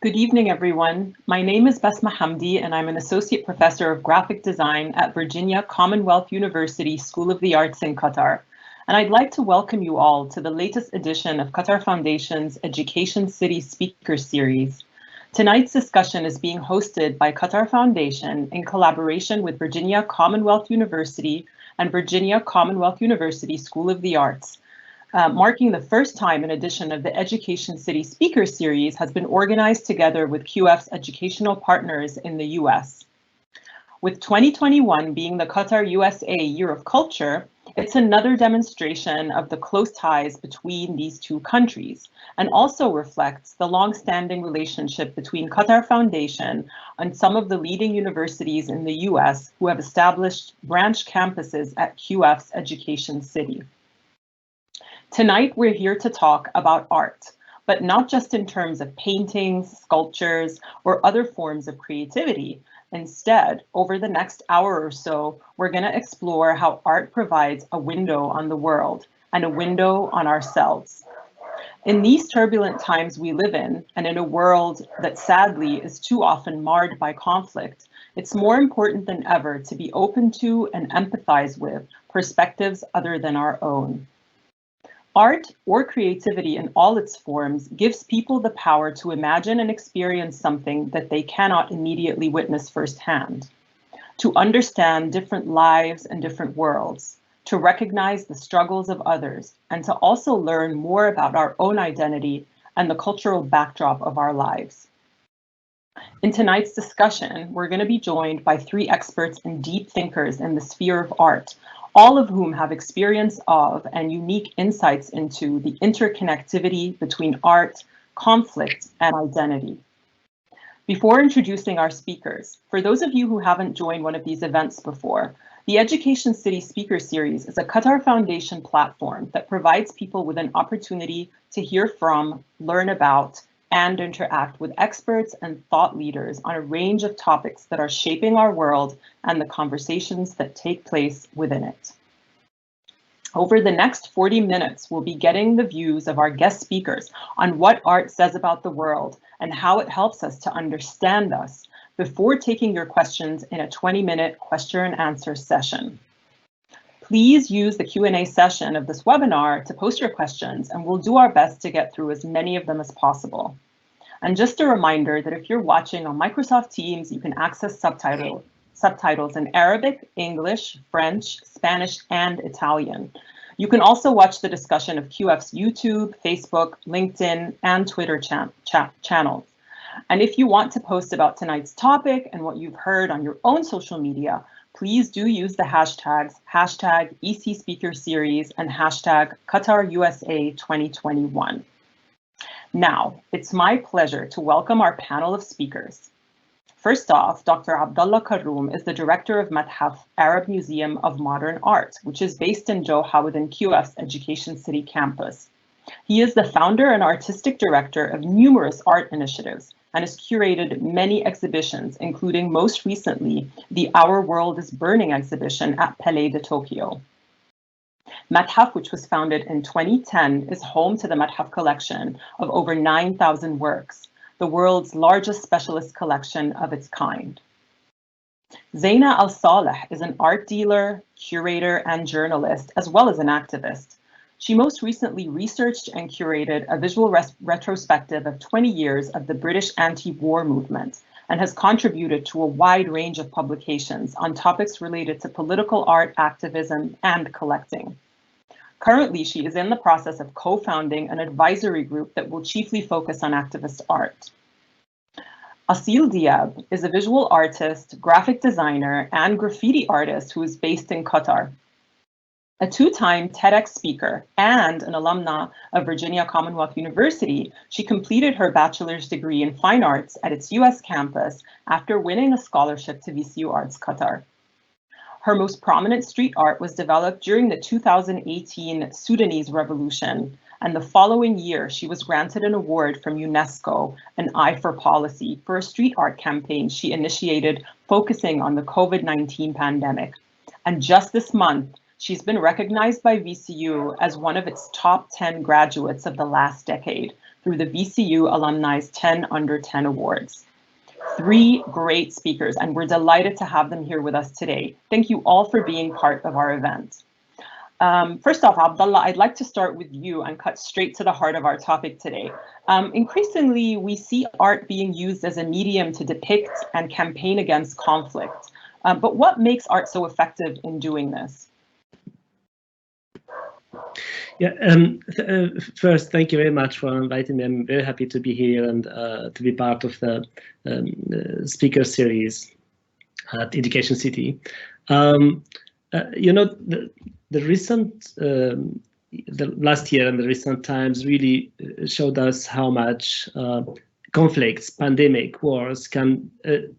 Good evening, everyone. My name is Basma Hamdy, and I'm an Associate Professor of Graphic Design at Virginia Commonwealth University School of the Arts in Qatar. And I'd like to welcome you all to the latest edition of Qatar Foundation's Education City Speaker Series. Tonight's discussion is being hosted by Qatar Foundation in collaboration with Virginia Commonwealth University and Virginia Commonwealth University School of the Arts. Marking the first time an edition of the Education City Speaker Series has been organized together with QF's educational partners in the US. With 2021 being the Qatar USA Year of Culture, it's another demonstration of the close ties between these two countries, and also reflects the long-standing relationship between Qatar Foundation and some of the leading universities in the US who have established branch campuses at QF's Education City. Tonight, we're here to talk about art, but not just in terms of paintings, sculptures, or other forms of creativity. Instead, over the next hour or so, we're going to explore how art provides a window on the world and a window on ourselves. In these turbulent times we live in, and in a world that sadly is too often marred by conflict, it's more important than ever to be open to and empathize with perspectives other than our own. Art, or creativity in all its forms, gives people the power to imagine and experience something that they cannot immediately witness firsthand, to understand different lives and different worlds, to recognize the struggles of others, and to also learn more about our own identity and the cultural backdrop of our lives. In tonight's discussion, we're going to be joined by three experts and deep thinkers in the sphere of art, all of whom have experience of and unique insights into the interconnectivity between art, conflict, and identity. Before introducing our speakers, for those of you who haven't joined one of these events before, the Education City Speaker Series is a Qatar Foundation platform that provides people with an opportunity to hear from, learn about, and interact with experts and thought leaders on a range of topics that are shaping our world and the conversations that take place within it. Over the next 40 minutes, we'll be getting the views of our guest speakers on what art says about the world and how it helps us to understand us before taking your questions in a 20-minute question and answer session. Please use the Q&A session of this webinar to post your questions, and we'll do our best to get through as many of them as possible. And just a reminder that if you're watching on Microsoft Teams, you can access subtitles in Arabic, English, French, Spanish, and Italian. You can also watch the discussion of QF's YouTube, Facebook, LinkedIn, and Twitter channels. And if you want to post about tonight's topic and what you've heard on your own social media, please do use the hashtags #ECSpeakerSeries and #QatarUSA2021. Now, it's my pleasure to welcome our panel of speakers. First off, Dr. Abdellah Karroum is the director of Mathaf, Arab Museum of Modern Art, which is based in Joha within QF's Education City campus. He is the founder and artistic director of numerous art initiatives and has curated many exhibitions, including most recently the Our World is Burning exhibition at Palais de Tokyo. Mathaf, which was founded in 2010, is home to the Mathaf collection of over 9,000 works, the world's largest specialist collection of its kind. Zayna Al Saleh is an art dealer, curator, and journalist, as well as an activist. She most recently researched and curated a visual retrospective of 20 years of the British anti-war movement and has contributed to a wide range of publications on topics related to political art, activism, and collecting. Currently, she is in the process of co-founding an advisory group that will chiefly focus on activist art. Assil Diab is a visual artist, graphic designer, and graffiti artist who is based in Qatar. A two-time TEDx speaker and an alumna of Virginia Commonwealth University, she completed her bachelor's degree in fine arts at its US campus after winning a scholarship to VCU Arts Qatar. Her most prominent street art was developed during the 2018 Sudanese revolution, and the following year she was granted an award from UNESCO, an Eye for Policy, for a street art campaign she initiated focusing on the COVID-19 pandemic. And just this month, she's been recognized by VCU as one of its top 10 graduates of the last decade, through the VCU Alumni's 10 Under 10 Awards. 3 great speakers, and we're delighted to have them here with us today. Thank you all for being part of our event. First off, Abdellah, I'd like to start with you and cut straight to the heart of our topic today. Increasingly, we see art being used as a medium to depict and campaign against conflict. But what makes art so effective in doing this? Yeah, first, thank you very much for inviting me. I'm very happy to be here and to be part of the speaker series at Education City. You know, the recent, the last year and the recent times really showed us how much conflicts, pandemic, wars can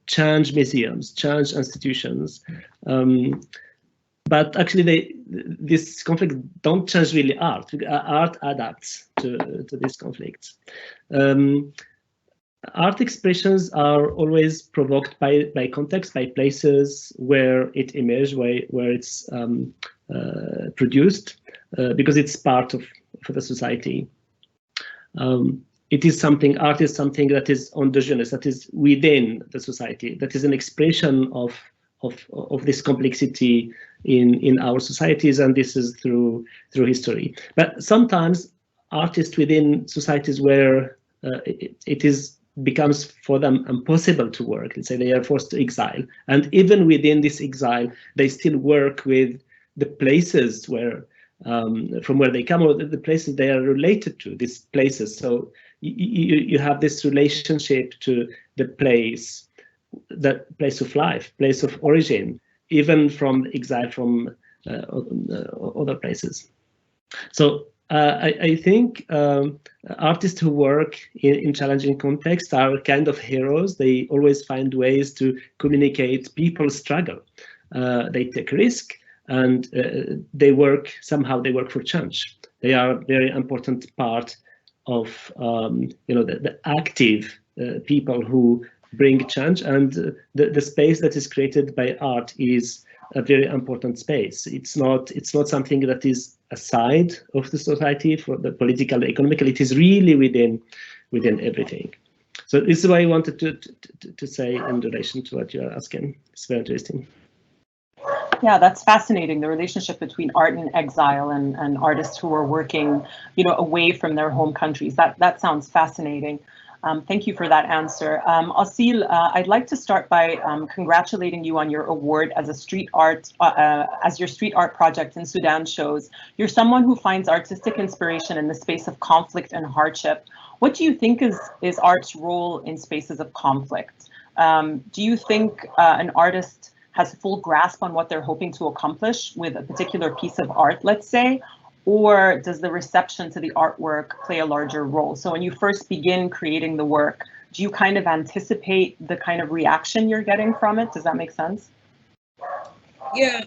change museums, change institutions. But actually, this conflict don't change really art. Art adapts to these conflicts. Art expressions are always provoked by context, by places where it emerges, where it's produced, because it's part of the society. It is something. Art is something that is endogenous, that is within the society, that is an expression of this complexity in our societies, and this is through history. But sometimes artists within societies where it becomes for them impossible to work, let's say they are forced to exile, and even within this exile they still work with the places where from where they come, or the places they are related to, these places. So you have this relationship to the place of life, place of origin, even from exile from other places. So I think artists who work in challenging contexts are kind of heroes. They always find ways to communicate people's struggle. They take risk, and they work for change. They are a very important part of you know, the active people who bring change, and the space that is created by art is a very important space. It's not something that is aside of the society, for the political, economical. It is really within everything. So this is what I wanted to say in relation to what you are asking. It's very interesting. Yeah, that's fascinating. The relationship between art and exile and artists who are working, you know, away from their home countries. That sounds fascinating. Thank you for that answer. Assil, I'd like to start by congratulating you on your award as a street art, as your street art project in Sudan shows. You're someone who finds artistic inspiration in the space of conflict and hardship. What do you think is art's role in spaces of conflict? Do you think an artist has full grasp on what they're hoping to accomplish with a particular piece of art, let's say? Or does the reception to the artwork play a larger role? So when you first begin creating the work, do you kind of anticipate the kind of reaction you're getting from it? Does that make sense? Yeah,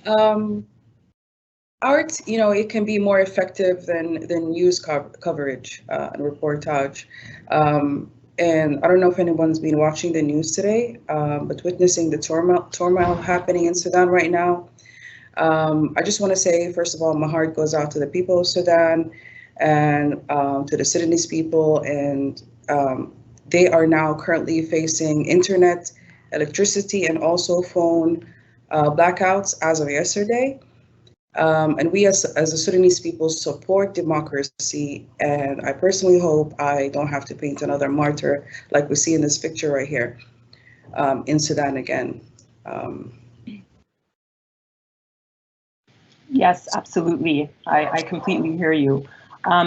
art, you know, it can be more effective than news coverage and reportage. And I don't know if anyone's been watching the news today, but witnessing the turmoil happening in Sudan right now. I just want to say, first of all, my heart goes out to the people of Sudan and to the Sudanese people. And they are now currently facing internet, electricity, and also phone blackouts as of yesterday. And we as the Sudanese people support democracy. And I personally hope I don't have to paint another martyr like we see in this picture right here in Sudan again. Yes, absolutely. I completely hear you.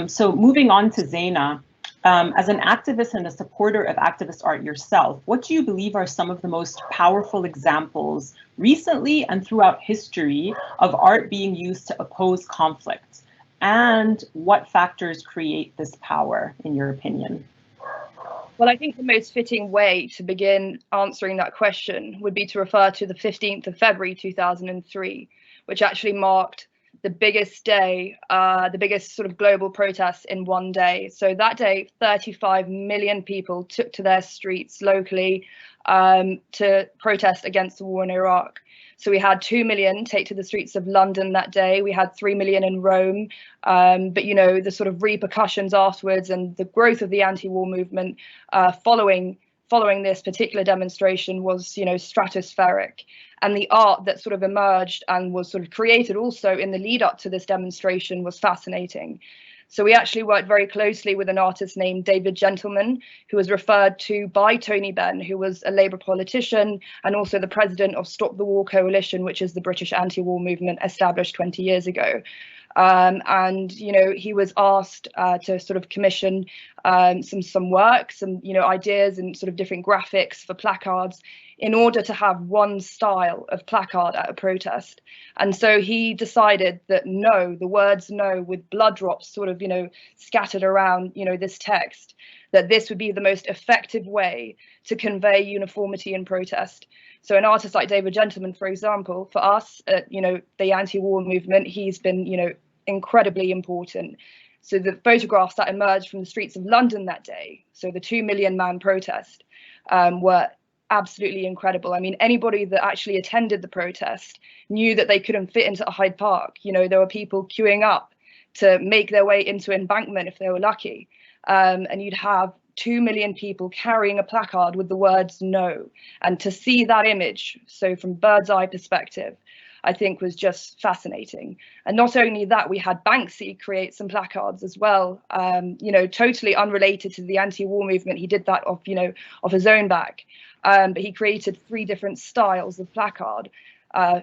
So moving on to Zayna, as an activist and a supporter of activist art yourself, what do you believe are some of the most powerful examples recently and throughout history of art being used to oppose conflict? And what factors create this power, in your opinion? Well, I think the most fitting way to begin answering that question would be to refer to the 15th of February 2003, which actually marked the biggest day, the biggest sort of global protests in one day. So that day, 35 million people took to their streets locally to protest against the war in Iraq. So we had 2 million take to the streets of London that day. We had 3 million in Rome. But, you know, the sort of repercussions afterwards and the growth of the anti-war movement following this particular demonstration was, you know, stratospheric. And the art that sort of emerged and was sort of created also in the lead up to this demonstration was fascinating. So we actually worked very closely with an artist named David Gentleman, who was referred to by Tony Benn, who was a Labour politician and also the president of Stop the War Coalition, which is the British anti-war movement established 20 years ago. And, you know, he was asked to sort of commission some work, some, you know, ideas and sort of different graphics for placards in order to have one style of placard at a protest. And so he decided that no, the words no with blood drops sort of, you know, scattered around, you know, this text, that this would be the most effective way to convey uniformity in protest. So an artist like David Gentleman, for example, for us, you know, the anti-war movement, he's been, you know, incredibly important. So the photographs that emerged from the streets of London that day, so the 2 million man protest, were absolutely incredible. I mean, anybody that actually attended the protest knew that they couldn't fit into Hyde Park. You know, there were people queuing up to make their way into Embankment if they were lucky. And you'd have 2 million people carrying a placard with the words no. And to see that image, so from bird's eye perspective, I think was just fascinating. And not only that, we had Banksy create some placards as well, you know, totally unrelated to the anti-war movement. He did that off, you know, off his own back. But he created 3 different styles of placard,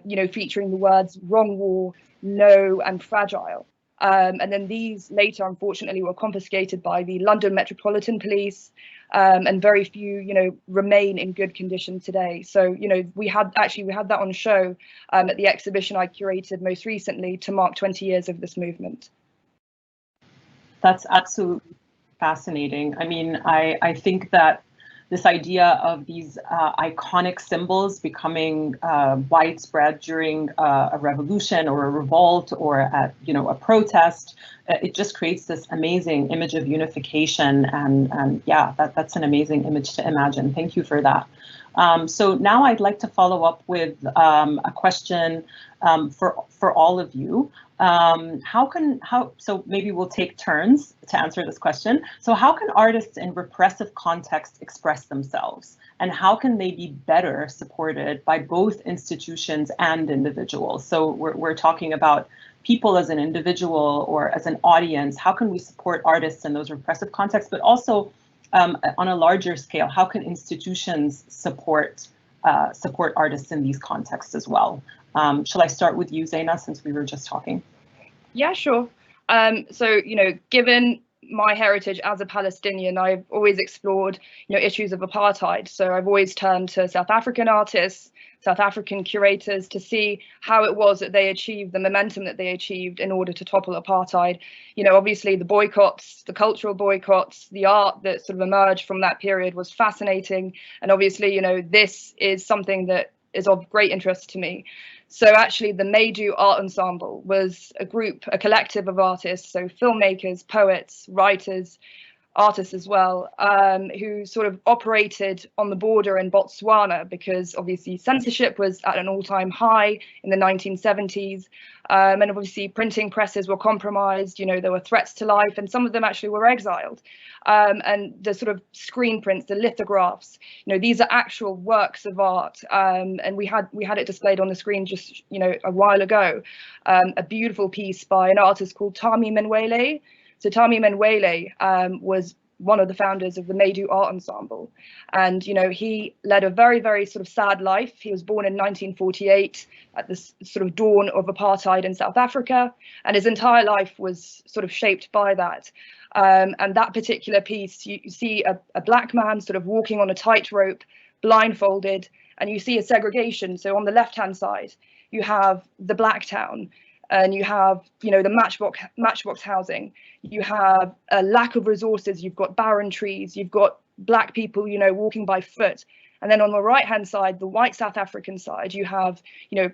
you know, featuring the words wrong war, no, and fragile. And then these later, unfortunately, were confiscated by the London Metropolitan Police, and very few, you know, remain in good condition today. So, you know, we had that on show at the exhibition I curated most recently to mark 20 years of this movement. That's absolutely fascinating. I mean, I think that this idea of these iconic symbols becoming widespread during a revolution or a revolt or a protest, it just creates this amazing image of unification, and yeah, that's an amazing image to imagine. Thank you for that. So now I'd like to follow up with a question for all of you. So maybe we'll take turns to answer this question. So how can artists in repressive contexts express themselves, and how can they be better supported by both institutions and individuals? So we're talking about people as an individual or as an audience. How can we support artists in those repressive contexts, but also on a larger scale, how can institutions support artists in these contexts as well? Shall I start with you, Zayna, since we were just talking? Yeah, sure. So, you know, given my heritage as a Palestinian, I've always explored, you know, issues of apartheid. So I've always turned to South African artists, South African curators to see how it was that they achieved the momentum that they achieved in order to topple apartheid. You know, obviously the boycotts, the cultural boycotts, the art that sort of emerged from that period was fascinating. And obviously, you know, this is something that is of great interest to me. So actually the Maydew Art Ensemble was a collective of artists, so filmmakers, poets, writers, artists as well, who sort of operated on the border in Botswana, because obviously censorship was at an all-time high in the 1970s. And obviously printing presses were compromised, you know, there were threats to life, and some of them actually were exiled. And the sort of screen prints, the lithographs, you know, these are actual works of art. And we had it displayed on the screen just, you know, a while ago, a beautiful piece by an artist called Tami Menwele. So Tami Menwele was one of the founders of the Maydew Art Ensemble. And, you know, he led a very, very sort of sad life. He was born in 1948 at the sort of dawn of apartheid in South Africa. And his entire life was sort of shaped by that. And that particular piece, you see a black man sort of walking on a tightrope, blindfolded, and you see a segregation. So on the left-hand side, you have the black town, and you have, you know, the matchbox housing. You have a lack of resources. You've got barren trees. You've got black people, you know, walking by foot. And then on the right-hand side, the white South African side, you have, you know,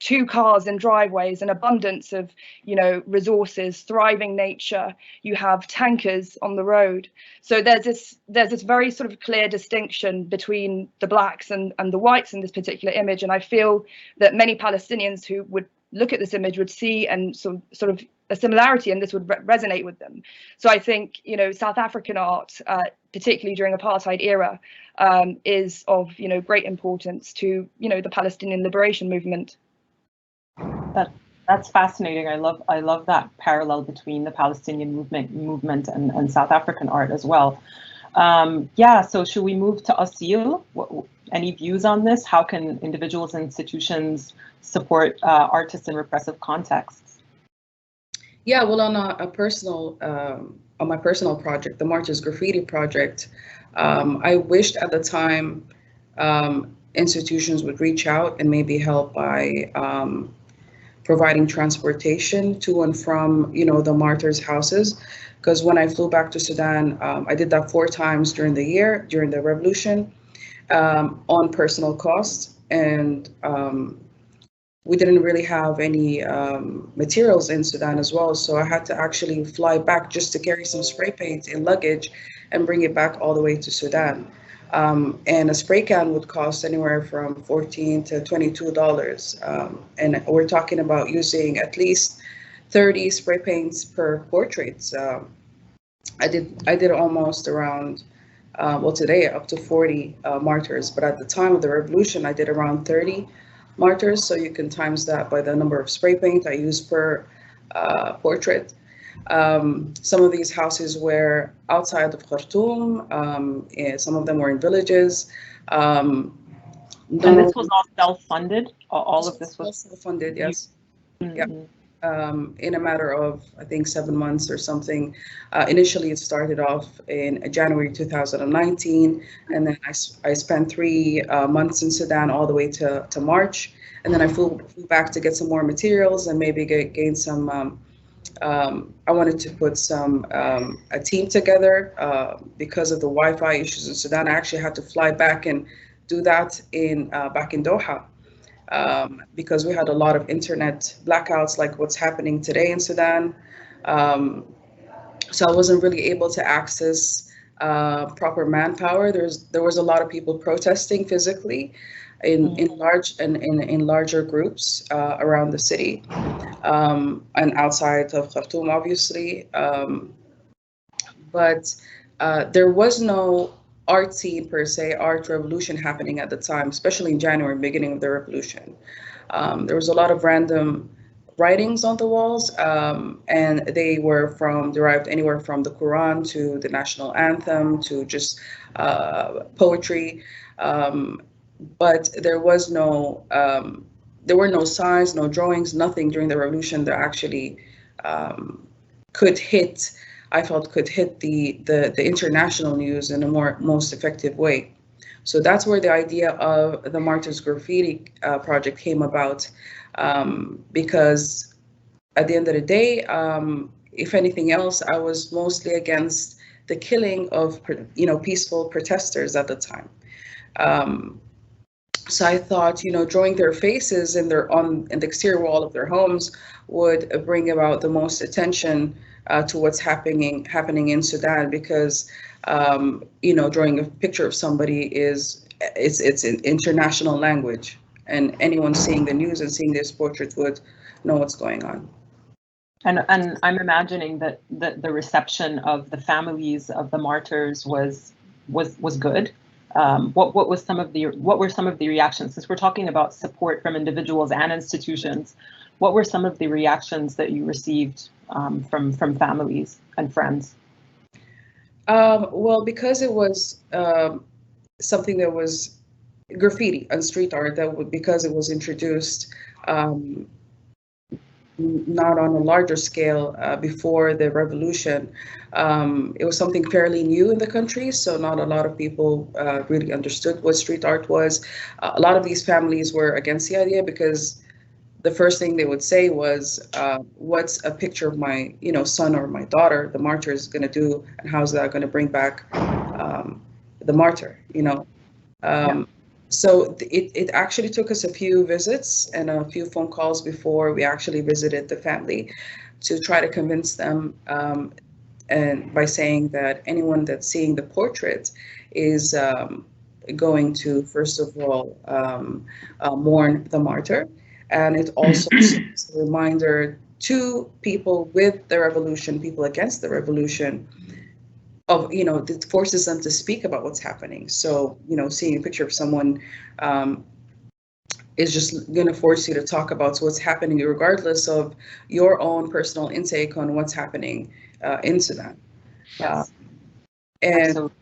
2 cars in driveways, an abundance of, you know, resources, thriving nature. You have tankers on the road. So there's this very sort of clear distinction between the blacks and the whites in this particular image. And I feel that many Palestinians who would look at this image would see and sort of a similarity, and this would resonate with them. So I think, you know, South African art, particularly during apartheid era, is of, you know, great importance to, you know, the Palestinian liberation movement. That's fascinating. I love that parallel between the Palestinian movement and South African art as well. Yeah, so should we move to Assil? Any views on this? How can individuals and institutions support artists in repressive contexts? Yeah, well, on my personal project, the Martyrs Graffiti project, I wished at the time institutions would reach out and maybe help by providing transportation to and from, you know, the martyrs' houses. Because when I flew back to Sudan, I did that 4 times during the year, during the revolution, on personal cost. And we didn't really have any materials in Sudan as well. So I had to actually fly back just to carry some spray paint in luggage and bring it back all the way to Sudan. And a spray can would cost anywhere from $14 to $22. And we're talking about using at least 30 spray paints per portrait. I did almost around, well, today up to 40 martyrs, but at the time of the revolution, I did around 30 martyrs. So you can times that by the number of spray paint I used per portrait. Some of these houses were outside of Khartoum, some of them were in villages. And this was all self-funded? All of this was self-funded, yes. Mm-hmm. Yeah. In a matter of, I think, 7 months or something. Initially, it started off in January 2019, and then I spent 3 months in Sudan all the way to March, and then I flew back to get some more materials and maybe gain some. I wanted to put a team together because of the Wi-Fi issues in Sudan. I actually had to fly back and do that back in Doha because we had a lot of internet blackouts like what's happening today in Sudan. So I wasn't really able to access proper manpower. There was a lot of people protesting physically in larger groups around the city. And outside of Khartoum, obviously. But there was no art scene per se, art revolution happening at the time, especially in January, beginning of the revolution. There was a lot of random writings on the walls, and they were derived anywhere from the Quran to the national anthem to just poetry. But there were no signs, no drawings, nothing during the revolution that actually could hit the international news in a most effective way. So that's where the idea of the Martyrs Graffiti project came about, because at the end of the day, if anything else, I was mostly against the killing of peaceful protesters at the time. So I thought, drawing their faces in the exterior wall of their homes would bring about the most attention to what's happening in Sudan, because drawing a picture of somebody it's an international language, and anyone seeing the news and seeing this portrait would know what's going on. And I'm imagining that the reception of the families of the martyrs was good. What were some of the reactions? Since we're talking about support from individuals and institutions, what were some of the reactions that you received from families and friends? Well, because it was something that was graffiti and street art, because it was introduced not on a larger scale before the revolution. It was something fairly new in the country, so not a lot of people really understood what street art was. A lot of these families were against the idea, because the first thing they would say was, what's a picture of my son or my daughter, the martyr, is going to do, and how's that going to bring back the martyr? So it actually took us a few visits and a few phone calls before we actually visited the family to try to convince them, and by saying that anyone that's seeing the portrait is going to, first of all, mourn the martyr. And it also is a reminder to people with the revolution, people against the revolution, of, you know, it forces them to speak about what's happening. So, you know, seeing a picture of someone is just going to force you to talk about what's happening, regardless of your own personal intake on what's happening in Sudan. Yes. And Absolutely.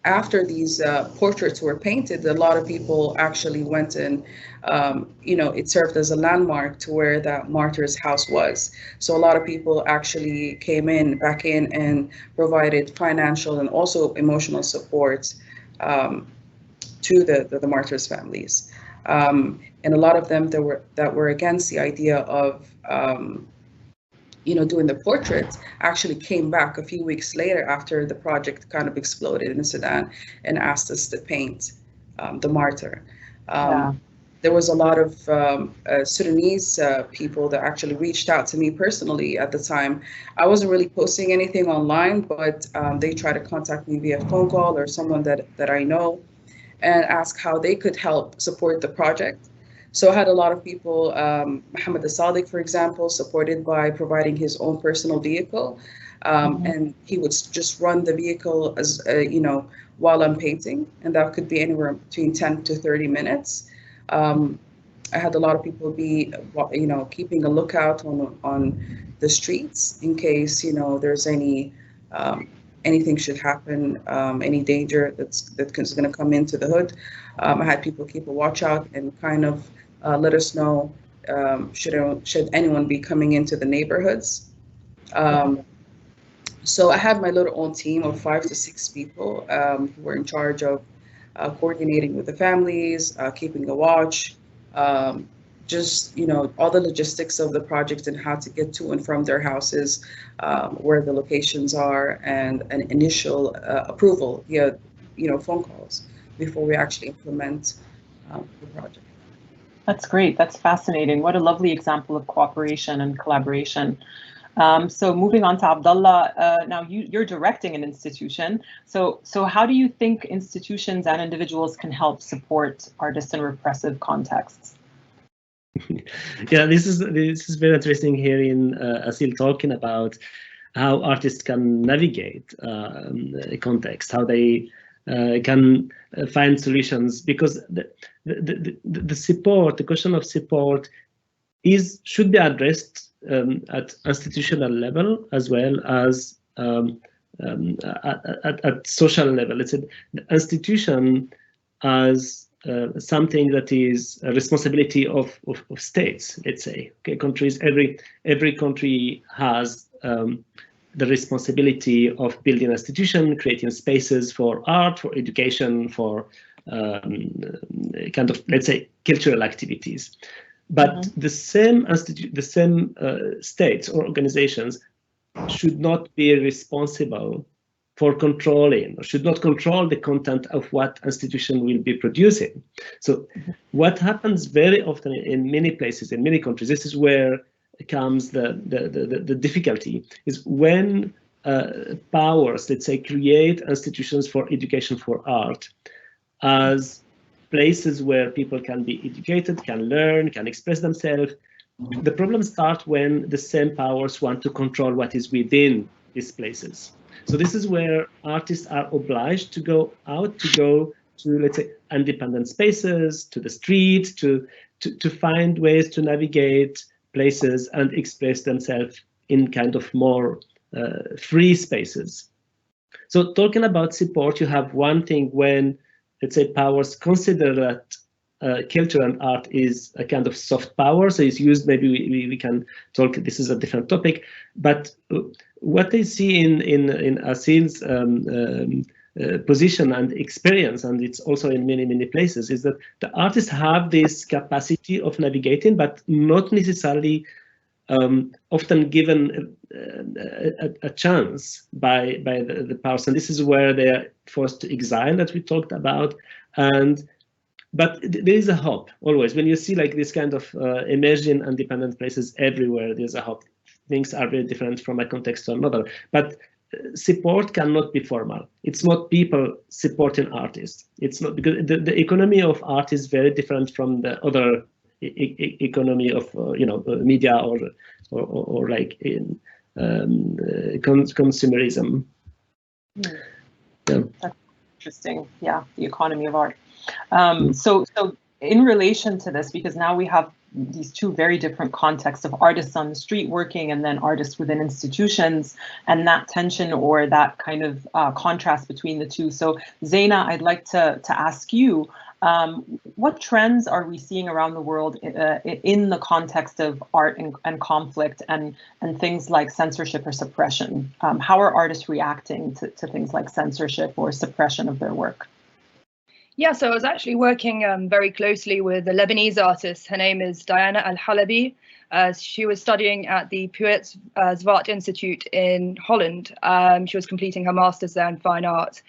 after these portraits were painted, a lot of people actually went and, you know, it served as a landmark to where that martyr's house was. So a lot of people actually came back in and provided financial and also emotional support to the martyrs' families. And a lot of them that were against the idea of you know, doing the portraits actually came back a few weeks later after the project kind of exploded in Sudan and asked us to paint the martyr. There was a lot of Sudanese people that actually reached out to me personally at the time. I wasn't really posting anything online, but they tried to contact me via phone call or someone that I know and ask how they could help support the project. So I had a lot of people, Mohammed Sadiq, for example, supported by providing his own personal vehicle. And he would just run the vehicle as, you know, while I'm painting, and that could be anywhere between 10 to 30 minutes. I had a lot of people be, you know, keeping a lookout on the streets in case, you know, there's any, anything should happen, any danger that's going to come into the hood. I had people keep a watch out and kind of let us know should anyone be coming into the neighborhoods. So I had my little own team of 5 to 6 people who were in charge of coordinating with the families, keeping a watch, just, you know, all the logistics of the project and how to get to and from their houses, where the locations are, and an initial approval via, you know, phone calls before we actually implement the project. That's great. That's fascinating. What a lovely example of cooperation and collaboration. So moving on to Abdellah, now you're directing an institution. So how do you think institutions and individuals can help support artists in repressive contexts? Yeah, this is very interesting hearing Assil talking about how artists can navigate a context, how they can find solutions, because the support, the question of support, should be addressed at institutional level as well as at social level. Let's say the institution as something that is a responsibility of states. Let's say, okay, countries. Every country has the responsibility of building institutions, creating spaces for art, for education, for kind of, let's say, cultural activities. But the same states or organizations should not be responsible for controlling, or should not control the content of what institution will be producing. So what happens very often in many places, in many countries, this is where comes the difficulty, is when powers, let's say, create institutions for education, for art, as places where people can be educated, can learn, can express themselves. The problem starts when the same powers want to control what is within these places. So this is where artists are obliged to go out, to, let's say, independent spaces, to the streets, to find ways to navigate places and express themselves in kind of more free spaces. So talking about support, you have one thing when, let's say, powers consider that culture and art is a kind of soft power, so it's used, maybe we can talk, this is a different topic, but what they see in Assil's position and experience, and it's also in many places, is that the artists have this capacity of navigating, but not necessarily often given a chance by the powers, and this is where they are forced to exile, that we talked about, and But there is a hope always. When you see like this kind of emerging independent places everywhere, there's a hope. Things are very different from a context to another. But support cannot be formal. It's not people supporting artists. It's not, because the economy of art is very different from the other economy of media or like in consumerism. Yeah. That's interesting. Yeah, the economy of art. So in relation to this, because now we have these two very different contexts of artists on the street working and then artists within institutions, and that tension or that kind of contrast between the two. So Zayna, I'd like to ask you, what trends are we seeing around the world in the context of art and conflict and things like censorship or suppression? How are artists reacting to things like censorship or suppression of their work? Yeah, so I was actually working very closely with a Lebanese artist. Her name is Zayna Al Saleh. She was studying at the Zwart Institute in Holland. She was completing her master's there in fine art.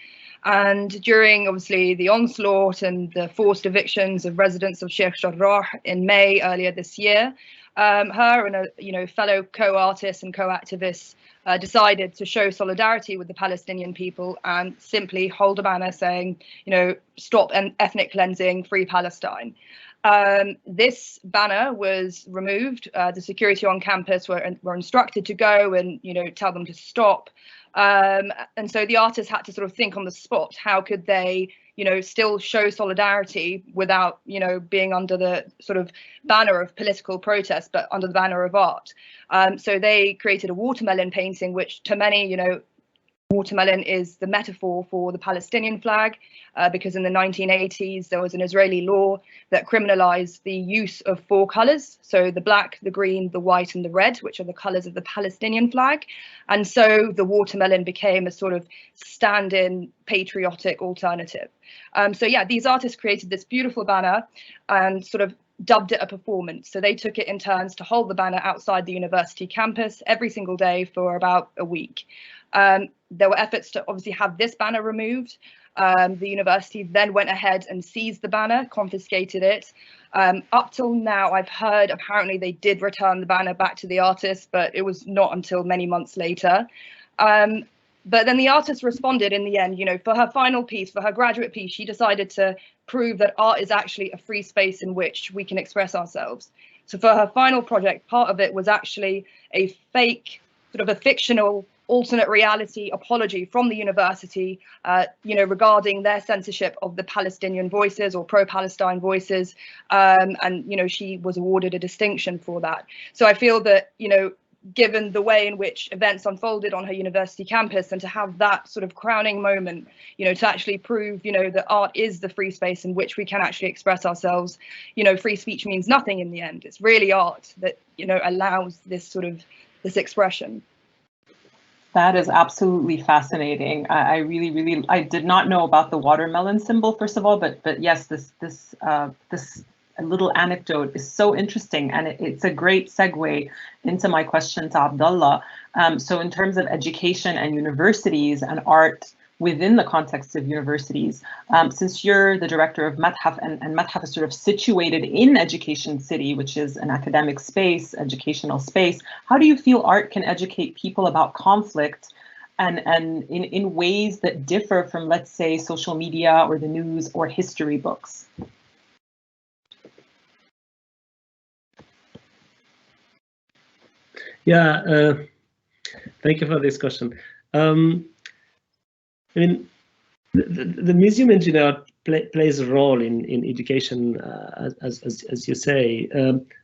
And during, obviously, the onslaught and the forced evictions of residents of Sheikh Jarrah in May earlier this year, her and a fellow co-artists and co-activists decided to show solidarity with the Palestinian people and simply hold a banner saying, stop ethnic cleansing, free Palestine. This banner was removed. The security on campus were instructed to go and tell them to stop. And so the artists had to sort of think on the spot, how could they still show solidarity without being under the sort of banner of political protest, but under the banner of art. So they created a watermelon painting, which to many watermelon is the metaphor for the Palestinian flag, because in the 1980s there was an Israeli law that criminalized the use of 4 colors, so the black, the green, the white and the red, which are the colors of the Palestinian flag. And so the watermelon became a sort of stand-in patriotic alternative. So yeah, these artists created this beautiful banner and sort of dubbed it a performance. So they took it in turns to hold the banner outside the university campus every single day for about a week. There were efforts to obviously have this banner removed. The university then went ahead and seized the banner, confiscated it. Up till now, I've heard apparently they did return the banner back to the artist, but it was not until many months later. But then the artist responded in the end, for her final piece, for her graduate piece, she decided to prove that art is actually a free space in which we can express ourselves. So for her final project, part of it was actually a fake, sort of a fictional alternate reality apology from the university, regarding their censorship of the Palestinian voices or pro-Palestine voices. And, she was awarded a distinction for that. So I feel that, given the way in which events unfolded on her university campus, and to have that sort of crowning moment, to actually prove, that art is the free space in which we can actually express ourselves. Free speech means nothing in the end. It's really art that, allows this this expression. That is absolutely fascinating. I really, I did not know about the watermelon symbol, first of all, but yes, this little anecdote is so interesting, and it's a great segue into my question to Abdellah. So in terms of education and universities and art within the context of universities, since you're the director of Mathaf, and Mathaf is sort of situated in Education City, which is an academic space, educational space, how do you feel art can educate people about conflict and in ways that differ from, let's say, social media or the news or history books? Yeah, thank you for this question. I mean, the museum engineer plays a role in education, as you say,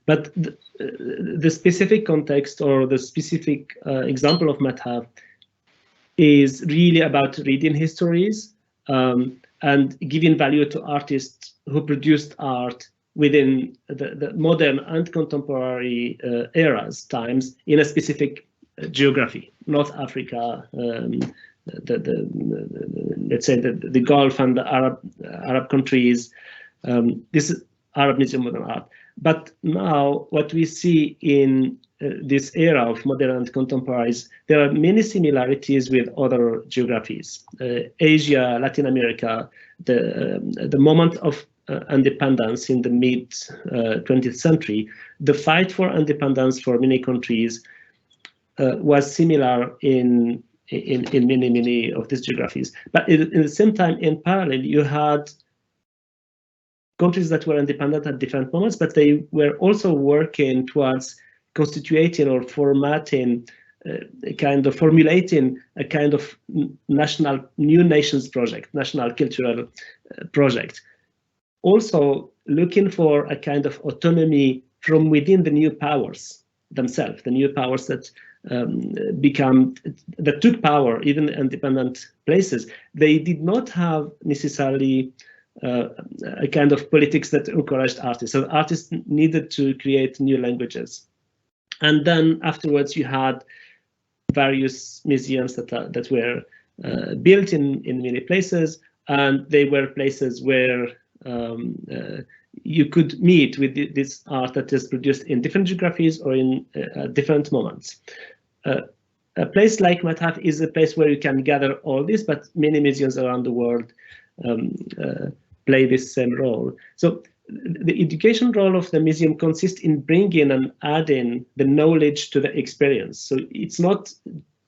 but the specific context or the specific example of Mathaf is really about reading histories and giving value to artists who produced art within the modern and contemporary times in a specific geography, North Africa, let's say the Gulf and the Arab countries. This is Arab Museum of Modern Art. But now what we see in this era of modern and contemporaries, there are many similarities with other geographies. Asia, Latin America, the moment of independence in the mid 20th century, the fight for independence for many countries was similar in many of these geographies. But at the same time, in parallel, you had countries that were independent at different moments, but they were also working towards constituting or formulating a kind of national new nations project, national cultural project. Also looking for a kind of autonomy from within the new powers themselves, the new powers that that took power even in independent places. They did not have necessarily a kind of politics that encouraged artists. So artists needed to create new languages. And then afterwards you had various museums that were built in many places, and they were places where you could meet with this art that is produced in different geographies or in different moments. A place like Mathaf is a place where you can gather all this, but many museums around the world play this same role. So the education role of the museum consists in bringing and adding the knowledge to the experience. So it's not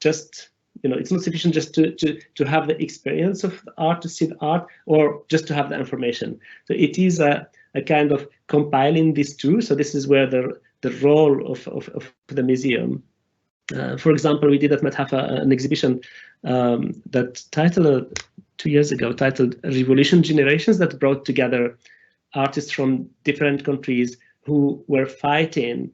just, it's not sufficient just to have the experience of the art, to see the art, or just to have the information. So it is a kind of compiling these two. So this is where the role of the museum. For example, we did at Mathaf an exhibition that titled 2 years ago, titled Revolution Generations, that brought together artists from different countries who were fighting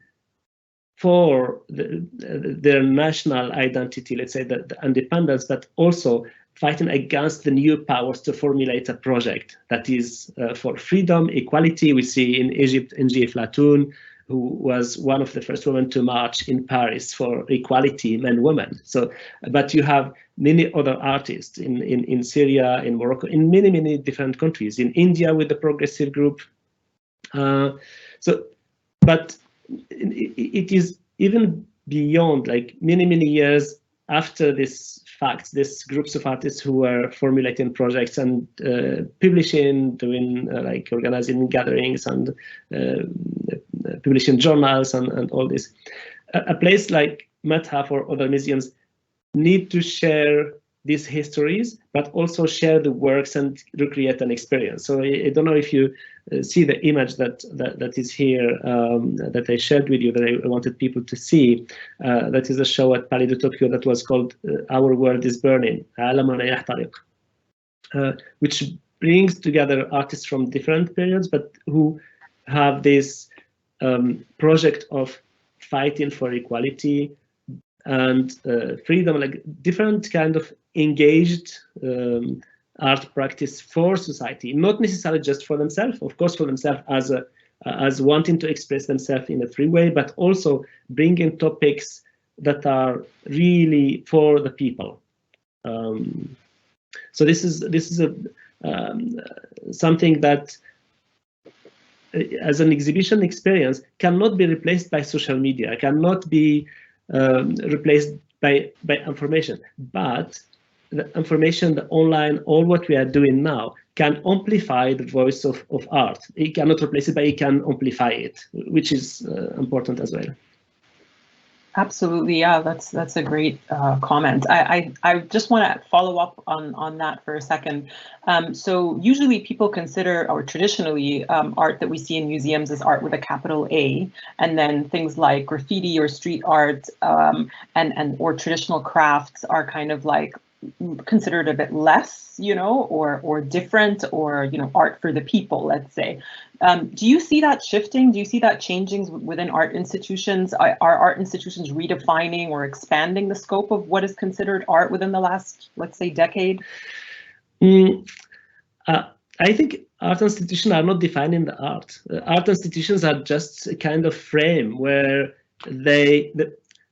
for their national identity, let's say the independence, but also fighting against the new powers to formulate a project that is for freedom, equality. We see in Egypt, Nji Flatoun, who was one of the first women to march in Paris for equality, men, women. So, but you have many other artists in Syria, in Morocco, in many different countries, in India with the progressive group. But it is even beyond, like many years after this fact, these groups of artists who were formulating projects and publishing, doing like organizing gatherings and publishing journals and all this. A place like Mathaf or other museums need to share these histories, but also share the works and recreate an experience. So I don't know if you see the image that is here, that I shared with you, that I wanted people to see. That is a show at Palais de Tokyo that was called Our World is Burning, which brings together artists from different periods, but who have this project of fighting for equality and freedom, like different kind of engaged art practice for society, not necessarily just for themselves, of course, for themselves as wanting to express themselves in a free way, but also bringing topics that are really for the people. So this is something that, as an exhibition experience, cannot be replaced by social media, cannot be replaced by information, but the information, the online, all what we are doing now can amplify the voice of art. It cannot replace it, but it can amplify it, which is important as well. Absolutely, yeah, that's a great comment. I just want to follow up on that for a second. So usually people consider, or traditionally, art that we see in museums is art with a capital A, and then things like graffiti or street art or traditional crafts are kind of like considered a bit less, or different, or art for the people, let's say. Do you see that shifting? Do you see that changing within art institutions? Are art institutions redefining or expanding the scope of what is considered art within the last, let's say, decade? I think art institutions are not defining the art. Art institutions are just a kind of frame where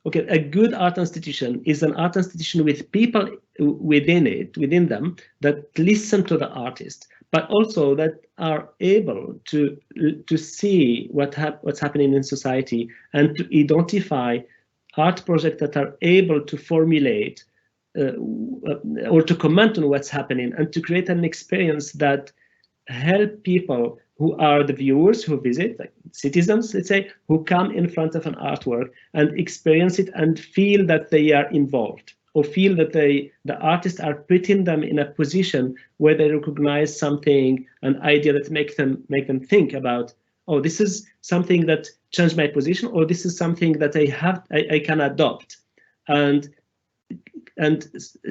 okay, a good art institution is an art institution with people within them that listen to the artist, but also that are able to see what's happening in society and to identify art projects that are able to formulate or to comment on what's happening and to create an experience that help people who are the viewers who visit, like citizens, let's say, who come in front of an artwork and experience it and feel that they are involved, or feel that the artists are putting them in a position where they recognize something, an idea that make them think about, oh, this is something that changed my position, or this is something that I can adopt, and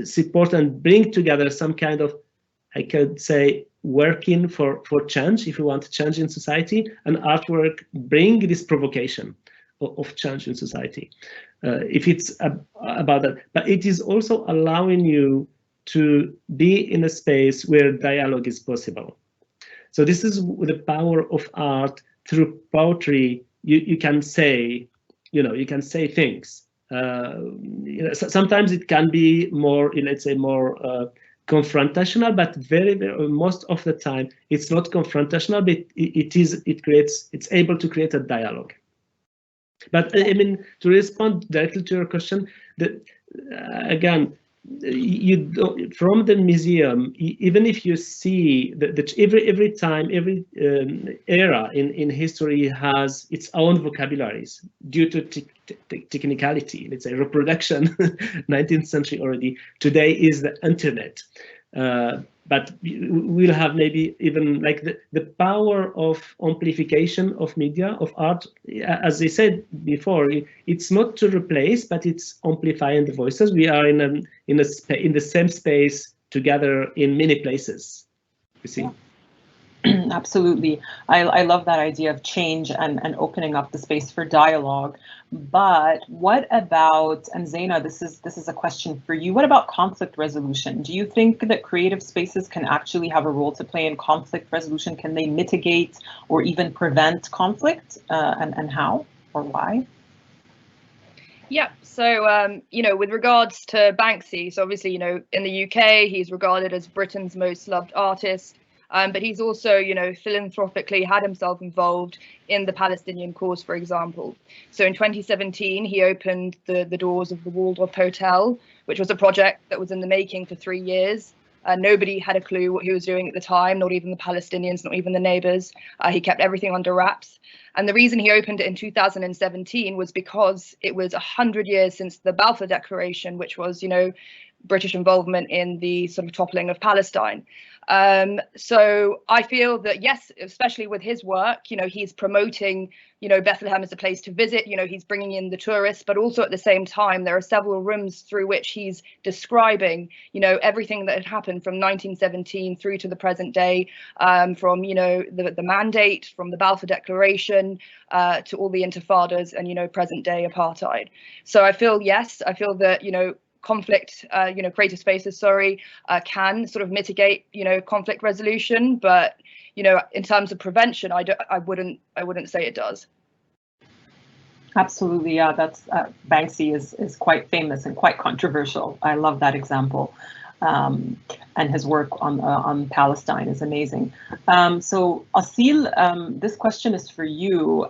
support and bring together some kind of, I could say, working for change, if you want change in society, and artwork bring this provocation of change in society. If it's about that, but it is also allowing you to be in a space where dialogue is possible. So this is the power of art. Through poetry, you can say, you can say things. Sometimes it can be more, let's say, more confrontational, but very most of the time it's not confrontational, but it's able to create a dialogue. But I mean, to respond directly to your question, again, you don't, from the museum, even if you see that every time, every era in history has its own vocabularies due to technicality, let's say reproduction, 19th century already. Today is the internet. But we'll have maybe even like the power of amplification of media, of art, as I said before, it's not to replace, but it's amplifying the voices. We are in the same space together in many places, you see. Absolutely. I love that idea of change and opening up the space for dialogue. But what about, and Zayna, this is a question for you, what about conflict resolution? Do you think that creative spaces can actually have a role to play in conflict resolution? Can they mitigate or even prevent conflict, and how or why? Yeah, so, with regards to Banksy, so obviously, in the UK, he's regarded as Britain's most loved artist. But he's also, philanthropically had himself involved in the Palestinian cause, for example. So in 2017, he opened the doors of the Waldorf Hotel, which was a project that was in the making for 3 years. Nobody had a clue what he was doing at the time, not even the Palestinians, not even the neighbors. He kept everything under wraps. And the reason he opened it in 2017 was because it was 100 years since the Balfour Declaration, which was, British involvement in the sort of toppling of Palestine. So I feel that, yes, especially with his work, he's promoting, Bethlehem as a place to visit, he's bringing in the tourists, but also at the same time, there are several rooms through which he's describing, everything that had happened from 1917 through to the present day, from, the mandate, from the Balfour Declaration, to all the intifadas and, present day apartheid. So I feel, yes, that, conflict, creative spaces, can sort of mitigate, conflict resolution, but, in terms of prevention, I wouldn't say it does. Absolutely, yeah. That's Banksy is quite famous and quite controversial. I love that example, and his work on Palestine is amazing. So Assil, this question is for you.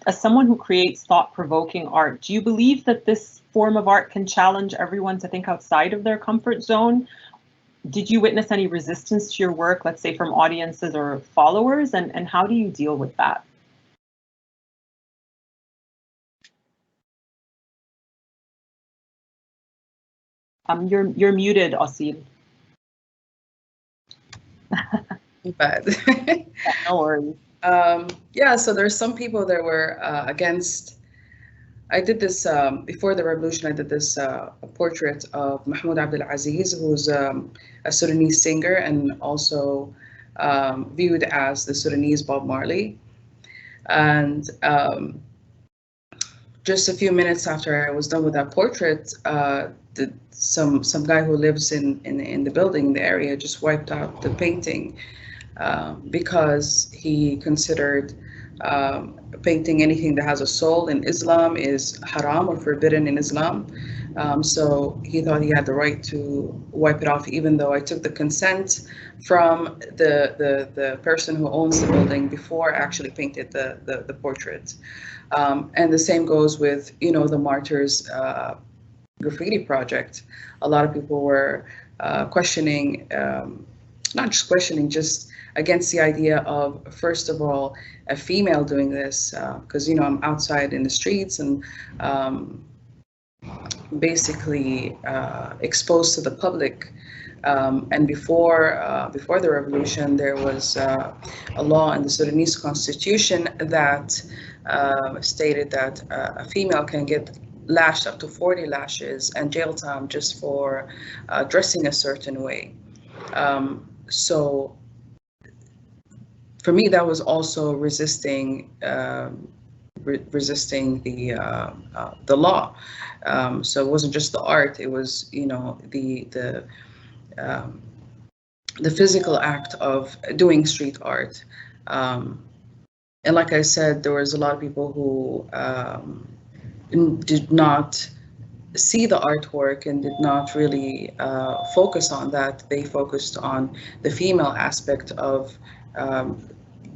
As someone who creates thought-provoking art, do you believe that this form of art can challenge everyone to think outside of their comfort zone? Did you witness any resistance to your work, let's say from audiences or followers, and how do you deal with that? You're muted, Assil. Bad. No worries. Yeah, so there's some people that were against. I did this before the revolution. I did this portrait of Mahmoud Abdelaziz, who's a Sudanese singer and also viewed as the Sudanese Bob Marley. And just a few minutes after I was done with that portrait, some guy who lives in the building, the area, just wiped out the painting because he considered painting anything that has a soul in Islam is haram or forbidden in Islam. So he thought he had the right to wipe it off, even though I took the consent from the person who owns the building before I actually painted the portrait. And the same goes with, the Martyrs graffiti project. A lot of people were questioning not just questioning, just against the idea of, first of all, a female doing this, because, you know, I'm outside in the streets and basically exposed to the public. And before the revolution, there was a law in the Sudanese constitution that stated that a female can get lashed up to 40 lashes and jail time just for dressing a certain way. So for me, that was also resisting resisting the law. So it wasn't just the art; it was, you know, the physical act of doing street art. And like I said, there was a lot of people who did not see the artwork and did not really focus on that. They focused on the female aspect of,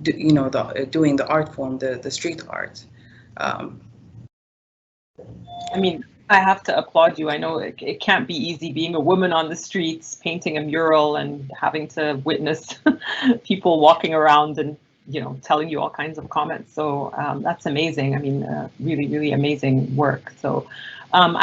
you know, doing the art form, the street art. I mean, I have to applaud you. I know it can't be easy being a woman on the streets, painting a mural and having to witness people walking around and, you know, telling you all kinds of comments. So that's amazing. I mean, really, really amazing work. So I'm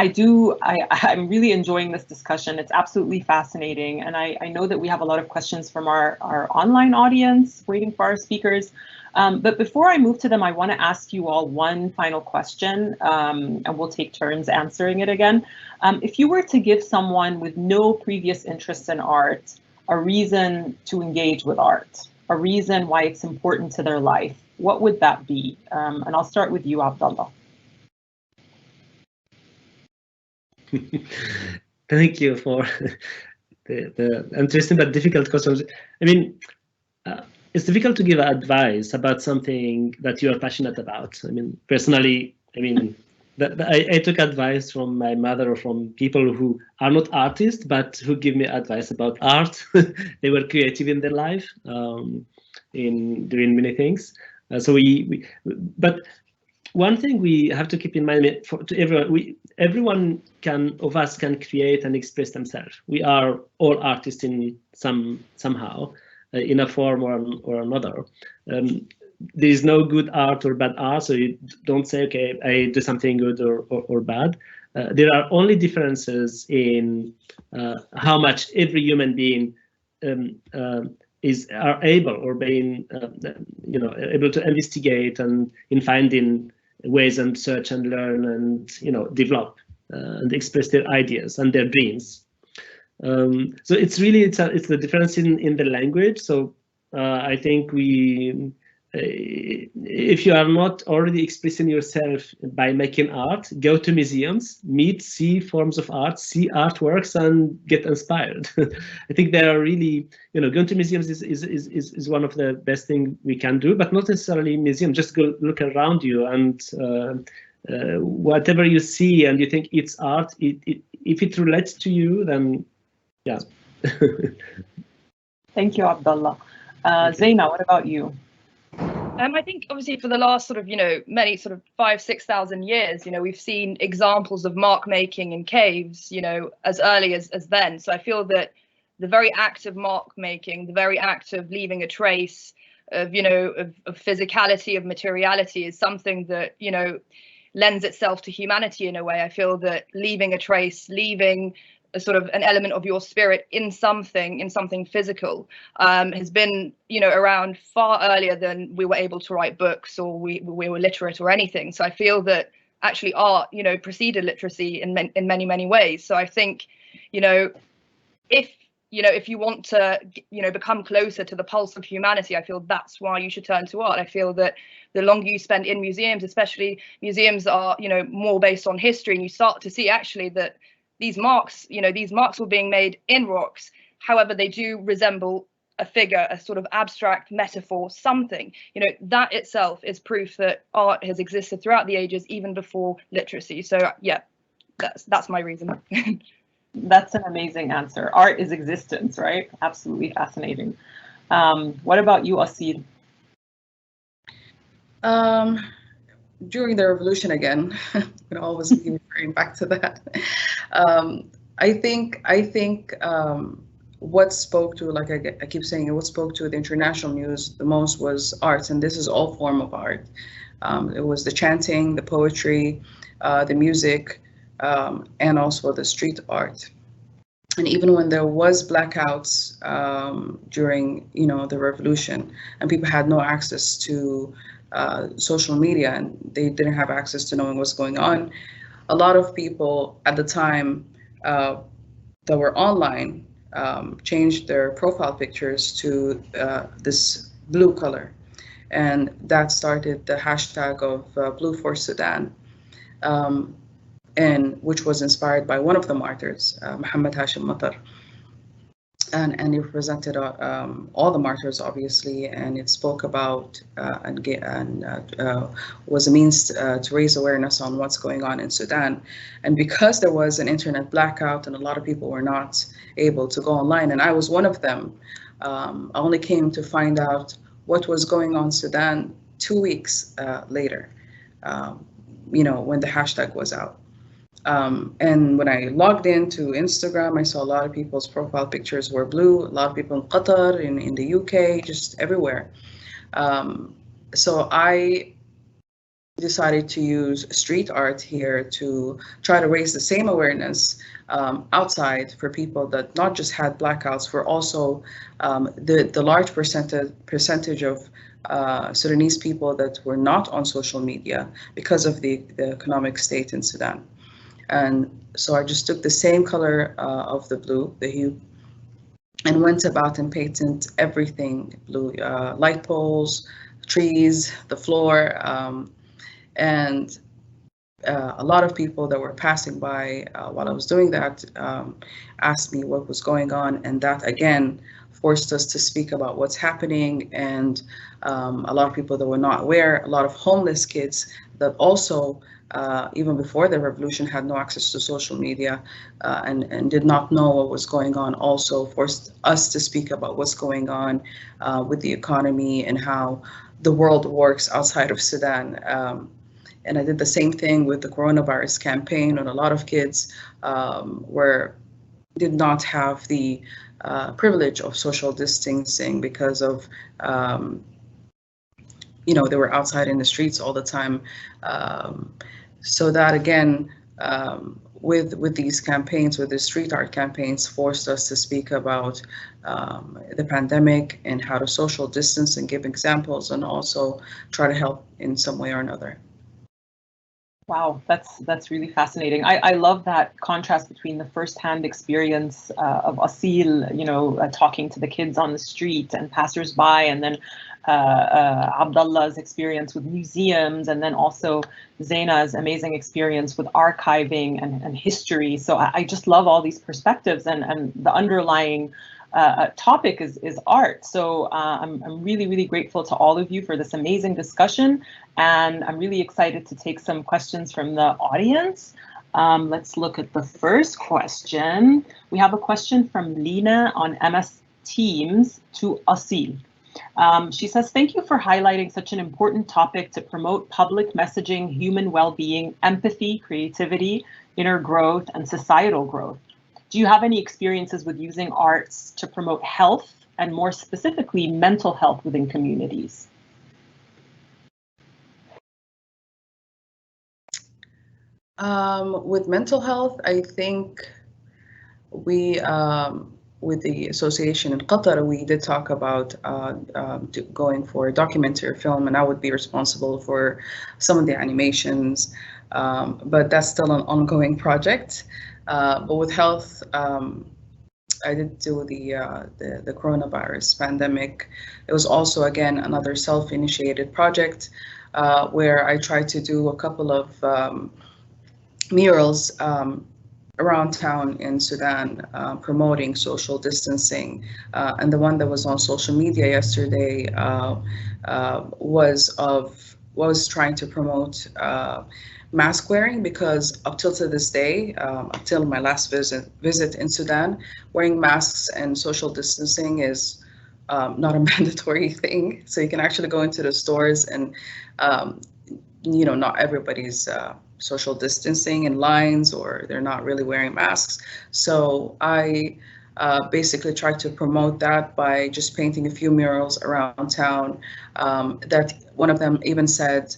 really enjoying this discussion. It's absolutely fascinating. And I know that we have a lot of questions from our online audience waiting for our speakers. But before I move to them, I want to ask you all one final question, and we'll take turns answering it again. If you were to give someone with no previous interest in art a reason to engage with art, a reason why it's important to their life, what would that be? And I'll start with you, Abdellah. Thank you for the interesting but difficult questions. I mean, it's difficult to give advice about something that you are passionate about. I mean, personally, I mean, I took advice from my mother or from people who are not artists, but who give me advice about art. They were creative in their life, in doing many things. But one thing we have to keep in mind, everyone of us can create and express themselves. We are all artists in somehow, in a form or another. There is no good art or bad art, so you don't say, okay, I do something good or bad. There are only differences in how much every human being are able or being, you know, able to investigate and in finding ways and search and learn and, you know, develop and express their ideas and their dreams. So it's the difference in the language. So I think if you are not already expressing yourself by making art, go to museums, see forms of art, see artworks, and get inspired. I think they are really, you know, going to museums is one of the best things we can do, but not necessarily museum. Just go look around you and whatever you see and you think it's art, if it relates to you, then yeah. Thank you, Abdellah. Zayna, what about you? I think obviously for the last sort of, you know, many sort of 5,000-6,000 years, you know, we've seen examples of mark making in caves, you know, as early as then. So I feel that the very act of mark making, the very act of leaving a trace of, you know, of physicality, of materiality is something that, you know, lends itself to humanity in a way. I feel that leaving a trace, leaving a sort of an element of your spirit in something physical has been, you know, around far earlier than we were able to write books or we were literate or anything. So I feel that actually art, you know, preceded literacy in many ways. So I think, you know, if you want to, you know, become closer to the pulse of humanity, I feel that's why you should turn to art. I feel that the longer you spend in museums, especially museums are, you know, more based on history, and you start to see actually that these marks, you know, these marks were being made in rocks. However, they do resemble a figure, a sort of abstract metaphor, something. You know, that itself is proof that art has existed throughout the ages, even before literacy. So yeah, that's my reason. That's an amazing answer. Art is existence, right? Absolutely fascinating. What about you, Assil? During the revolution again, we always be referring back to that. I think what spoke to, like I keep saying, what spoke to the international news the most was art, and this is all form of art. It was the chanting, the poetry, the music, and also the street art. And even when there was blackouts during, the revolution, and people had no access to social media, and they didn't have access to knowing what's going on, a lot of people at the time that were online changed their profile pictures to this blue color. And that started the hashtag of Blue for Sudan, and which was inspired by one of the martyrs, Muhammad Hashim Matar. And it represented all the martyrs, obviously, and it spoke about and was a means to raise awareness on what's going on in Sudan. And because there was an internet blackout and a lot of people were not able to go online, and I was one of them, I only came to find out what was going on in Sudan 2 weeks later, when the hashtag was out. And when I logged into Instagram, I saw a lot of people's profile pictures were blue, a lot of people in Qatar, in the UK, just everywhere. So I decided to use street art here to try to raise the same awareness outside for people that not just had blackouts, for also the large percentage of Sudanese people that were not on social media because of the economic state in Sudan. And so I just took the same color of the blue, the hue, and went about and painted everything blue, light poles, trees, the floor, and a lot of people that were passing by while I was doing that asked me what was going on, and that again forced us to speak about what's happening. And a lot of people that were not aware, a lot of homeless kids that also even before the revolution had no access to social media and did not know what was going on, also forced us to speak about what's going on with the economy and how the world works outside of Sudan. And I did the same thing with the coronavirus campaign, and a lot of kids did not have the privilege of social distancing because of they were outside in the streets all the time. So that again, with these campaigns, with the street art campaigns, forced us to speak about the pandemic and how to social distance and give examples, and also try to help in some way or another. Wow, that's really fascinating. I love that contrast between the firsthand experience of Assil, talking to the kids on the street and passersby, and then Abdellah's experience with museums, and then also Zayna's amazing experience with archiving and history. So I just love all these perspectives, and the underlying topic is art. So I'm really, really grateful to all of you for this amazing discussion, and I'm really excited to take some questions from the audience. Let's look at the first question. We have a question from Lena on MS Teams to Assil. She says, thank you for highlighting such an important topic to promote public messaging, human well-being, empathy, creativity, inner growth, and societal growth. Do you have any experiences with using arts to promote health, and more specifically, mental health within communities? With mental health, I think we, with the association in Qatar, we did talk about going for a documentary film, and I would be responsible for some of the animations, but that's still an ongoing project. But with health, I did do the coronavirus pandemic. It was also, again, another self-initiated project where I tried to do a couple of murals around town in Sudan, promoting social distancing. And the one that was on social media yesterday was trying to promote mask wearing, because up till to this day, up till my last visit in Sudan, wearing masks and social distancing is not a mandatory thing. So you can actually go into the stores and, not everybody's social distancing in lines, or they're not really wearing masks. So I basically tried to promote that by just painting a few murals around town. That one of them even said,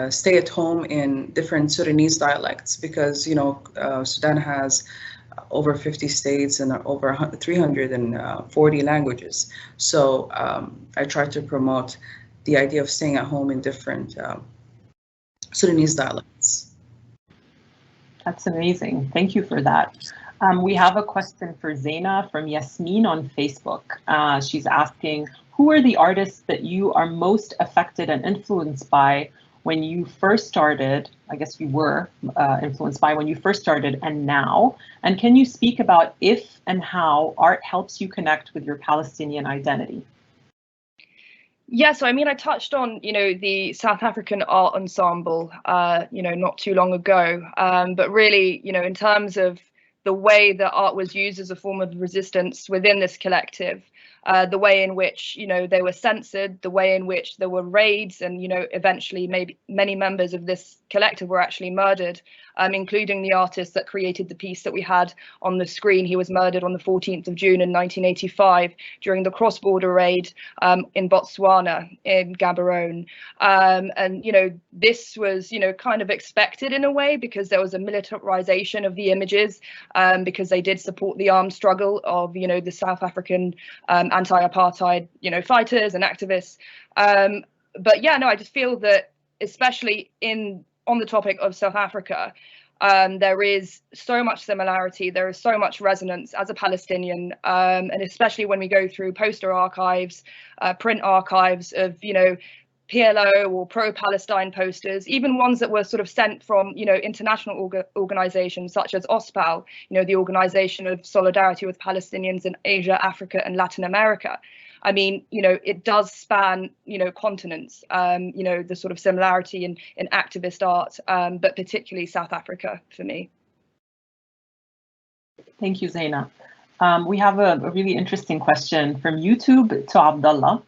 stay at home in different Sudanese dialects, because Sudan has over 50 states and over 340 languages. So I tried to promote the idea of staying at home in different Sudanese dialects. That's amazing. Thank you for that. We have a question for Zayna from Yasmin on Facebook. She's asking, who are the artists that you are most affected and influenced by when you first started? I guess you were influenced by when you first started and now. And can you speak about if and how art helps you connect with your Palestinian identity? Yeah, so I mean, I touched on, the South African art ensemble, not too long ago. But really, in terms of the way that art was used as a form of resistance within this collective, the way in which, they were censored, the way in which there were raids, and, eventually maybe many members of this collective were actually murdered, including the artist that created the piece that we had on the screen. He was murdered on the 14th of June in 1985 during the cross-border raid in Botswana, in Gaborone. And, this was, kind of expected in a way, because there was a militarization of the images, because they did support the armed struggle of, the South African anti-apartheid, fighters and activists. But yeah, no, I just feel that, especially on the topic of South Africa, there is so much similarity, there is so much resonance as a Palestinian, and especially when we go through poster archives, print archives of, PLO or pro-Palestine posters, even ones that were sort of sent from, international organizations such as OSPAL, the Organization of Solidarity with Palestinians in Asia, Africa, and Latin America. I mean, it does span, continents, the sort of similarity in activist art, but particularly South Africa for me. Thank you, Zayna. We have a really interesting question from YouTube to Abdellah.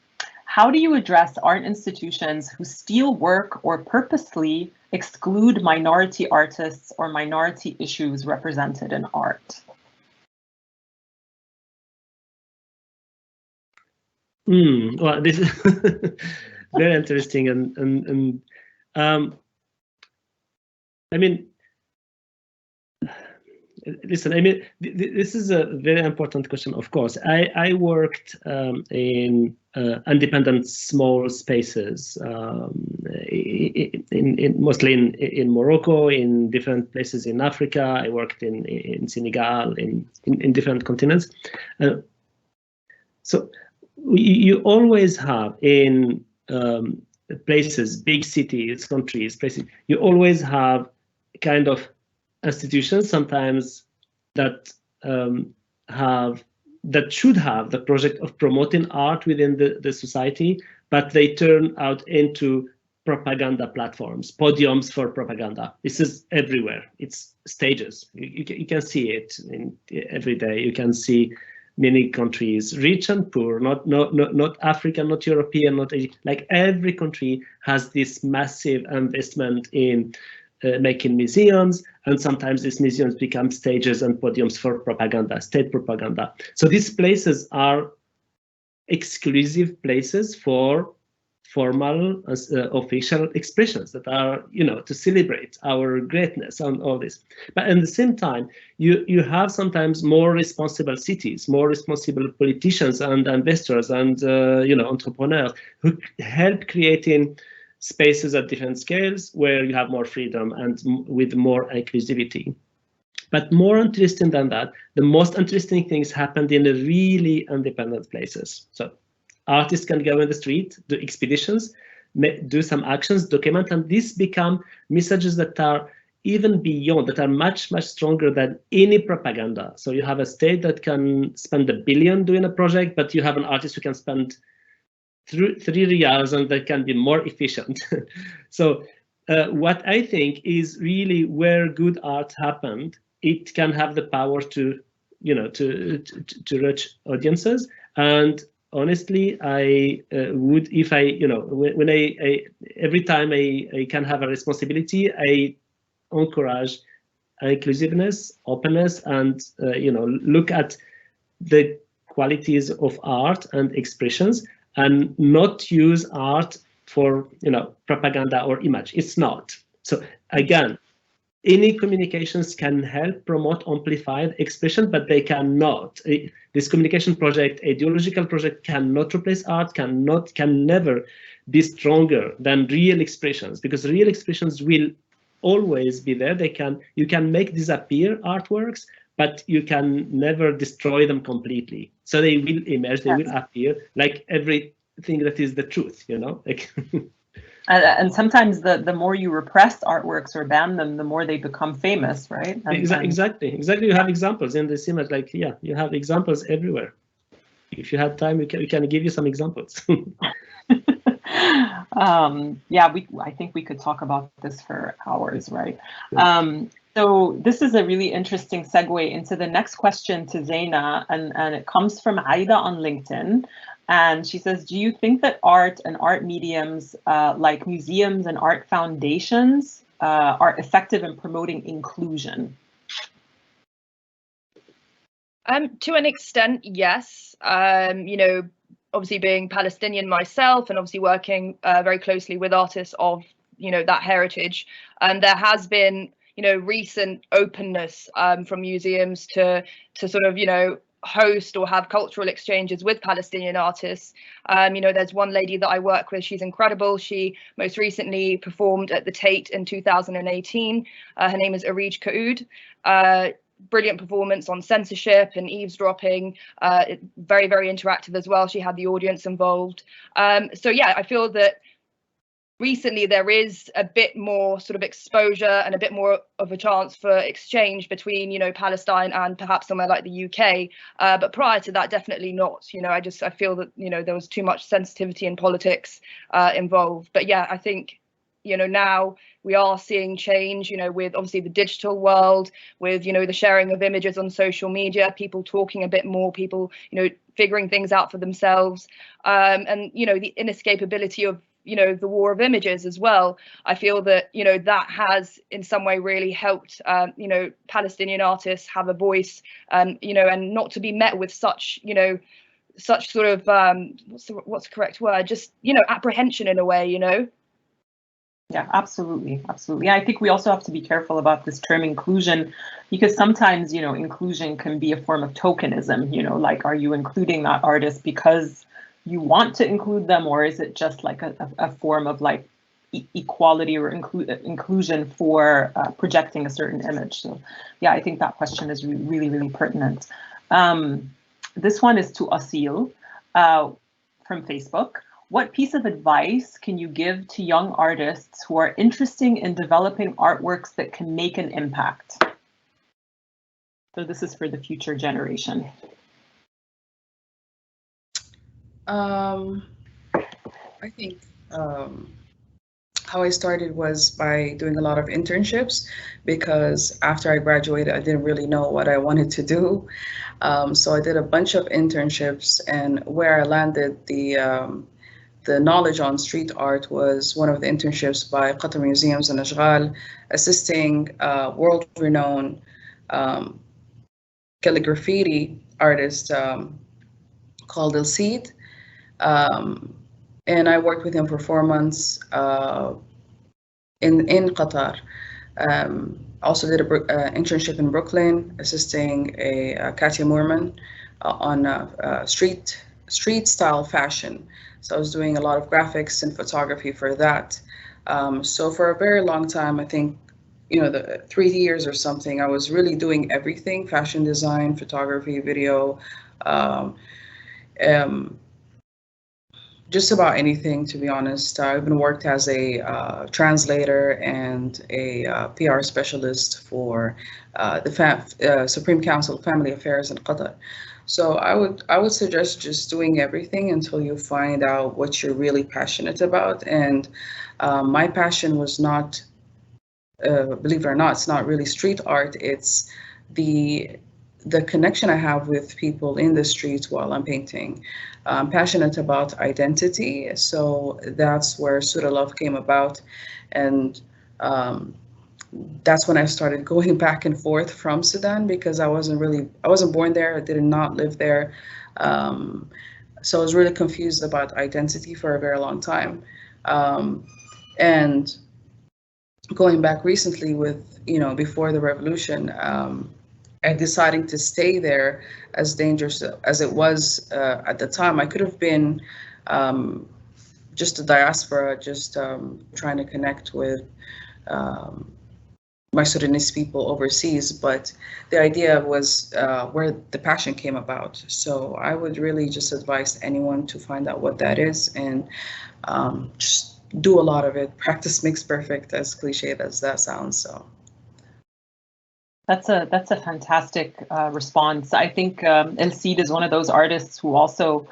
How do you address art institutions who steal work or purposely exclude minority artists or minority issues represented in art? Well, this is very interesting, and I mean, listen, I mean, this is a very important question. Of course, I worked in independent small spaces, mostly in Morocco, in different places in Africa. I worked in Senegal, in different continents. So you always have in places, big cities, countries, places, you always have kind of institutions sometimes that should have the project of promoting art within the society, but they turn out into propaganda platforms, podiums for propaganda. This is everywhere. It's stages. You can see it every day. You can see many countries, rich and poor, not African, not European, not Asian. Like every country has this massive investment in making museums, and sometimes these museums become stages and podiums for propaganda, state propaganda. So these places are exclusive places for formal official expressions that are, to celebrate our greatness and all this. But at the same time, you have sometimes more responsible cities, more responsible politicians and investors and entrepreneurs who help creating spaces at different scales where you have more freedom and with more inclusivity. But more interesting than that, the most interesting things happened in the really independent places. So artists can go in the street, do expeditions, do some actions, document, and these become messages that are even beyond, that are much, much stronger than any propaganda. So you have a state that can spend $1 billion doing a project, but you have an artist who can spend 3 riyals and that can be more efficient. So what I think is really where good art happened, it can have the power to, to reach audiences. And honestly, I would, if I, when I every time I can have a responsibility, I encourage inclusiveness, openness, and look at the qualities of art and expressions, and not use art for propaganda or image. It's not. So again, any communications can help promote amplified expression, but they cannot. This communication project, ideological project, cannot replace art, can never be stronger than real expressions, because real expressions will always be there. You can make disappear artworks, but you can never destroy them completely. So they will emerge, they will appear, like everything that is the truth, like. And sometimes the more you repress artworks or ban them, the more they become famous, right? Exactly. You have examples in this image, like, yeah, you have examples everywhere. If you had time, we can give you some examples. I think we could talk about this for hours, right? So this is a really interesting segue into the next question to Zayna, and it comes from Aida on LinkedIn. And she says, do you think that art and art mediums like museums and art foundations are effective in promoting inclusion? To an extent, yes. Obviously being Palestinian myself, and obviously working very closely with artists of, that heritage, and there has been, recent openness from museums to sort of, host or have cultural exchanges with Palestinian artists. There's one lady that I work with, she's incredible. She most recently performed at the Tate in 2018. Her name is Arij Kaoud. Brilliant performance on censorship and eavesdropping, very, very interactive as well. She had the audience involved. So yeah, I feel that recently there is a bit more sort of exposure and a bit more of a chance for exchange between, Palestine and perhaps somewhere like the UK. But prior to that, definitely not. I feel that, there was too much sensitivity in politics involved. But yeah, I think, now we are seeing change, with obviously the digital world, with, the sharing of images on social media, people talking a bit more, people, figuring things out for themselves, and, the inescapability of, the war of images as well. I feel that, that has in some way really helped, Palestinian artists have a voice, and not to be met with such, such sort of, what's the correct word? Just, apprehension in a way, Yeah, absolutely. Absolutely. I think we also have to be careful about this term inclusion, because sometimes, inclusion can be a form of tokenism, like, are you including that artist because you want to include them, or is it just like a form of like equality or inclusion for projecting a certain image? So yeah, I think that question is really, really pertinent. This one is to Assil from Facebook. What piece of advice can you give to young artists who are interested in developing artworks that can make an impact? So this is for the future generation. I think how I started was by doing a lot of internships, because after I graduated, I didn't really know what I wanted to do. So I did a bunch of internships, and where I landed, the knowledge on street art was one of the internships by Qatar Museums and Ashghal, assisting world-renowned calligraphy artist called El Cid. And I worked with him for 4 months in Qatar. Also did an internship in Brooklyn, assisting Katia Moorman on street style fashion. So I was doing a lot of graphics and photography for that. So for a very long time, I think, the 3 years or something, I was really doing everything: fashion design, photography, video, just about anything, to be honest. I even worked as a translator and a PR specialist for the Supreme Council of Family Affairs in Qatar. So I would suggest just doing everything until you find out what you're really passionate about. And my passion was not, believe it or not, it's not really street art. It's the connection I have with people in the streets while I'm painting. I'm passionate about identity, so that's where Surah Love came about. And that's when I started going back and forth from Sudan, because I wasn't born there. I did not live there. So I was really confused about identity for a very long time. And going back recently with, before the revolution, and deciding to stay there, as dangerous as it was at the time. I could have been just a diaspora, just trying to connect with my Sudanese people overseas, but the idea was where the passion came about. So I would really just advise anyone to find out what that is, and just do a lot of it. Practice makes perfect, as cliched as that sounds. So that's a fantastic response. I think El Cid is one of those artists who also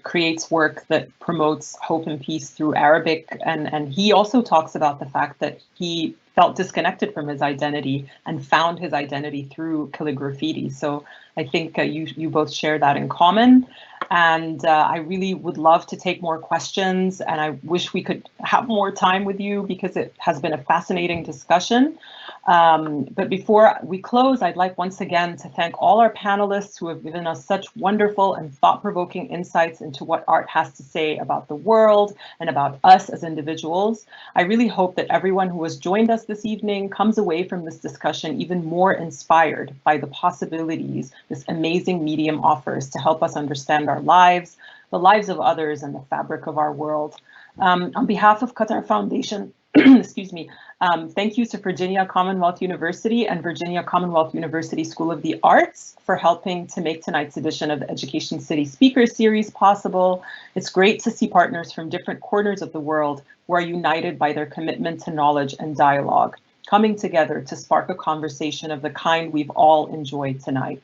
creates work that promotes hope and peace through Arabic, and he also talks about the fact that he felt disconnected from his identity and found his identity through calligraphy. So I think you both share that in common, and I really would love to take more questions, and I wish we could have more time with you because it has been a fascinating discussion. But before we close, I'd like once again to thank all our panelists who have given us such wonderful and thought-provoking insights into what art has to say about the world and about us as individuals. I really hope that everyone who has joined us this evening comes away from this discussion even more inspired by the possibilities this amazing medium offers to help us understand our lives, the lives of others, and the fabric of our world. On behalf of Qatar Foundation, excuse me, thank you to Virginia Commonwealth University and Virginia Commonwealth University School of the Arts for helping to make tonight's edition of the Education City Speaker Series possible. It's great to see partners from different corners of the world who are united by their commitment to knowledge and dialogue, coming together to spark a conversation of the kind we've all enjoyed tonight.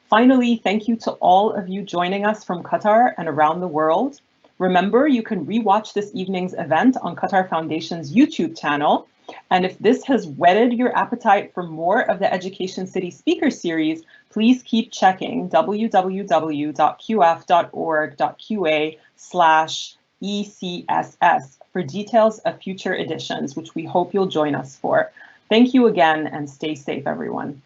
Finally, thank you to all of you joining us from Qatar and around the world. Remember, you can rewatch this evening's event on Qatar Foundation's YouTube channel. And if this has whetted your appetite for more of the Education City Speaker Series, please keep checking www.qf.org.qa/ECSS for details of future editions, which we hope you'll join us for. Thank you again, and stay safe, everyone.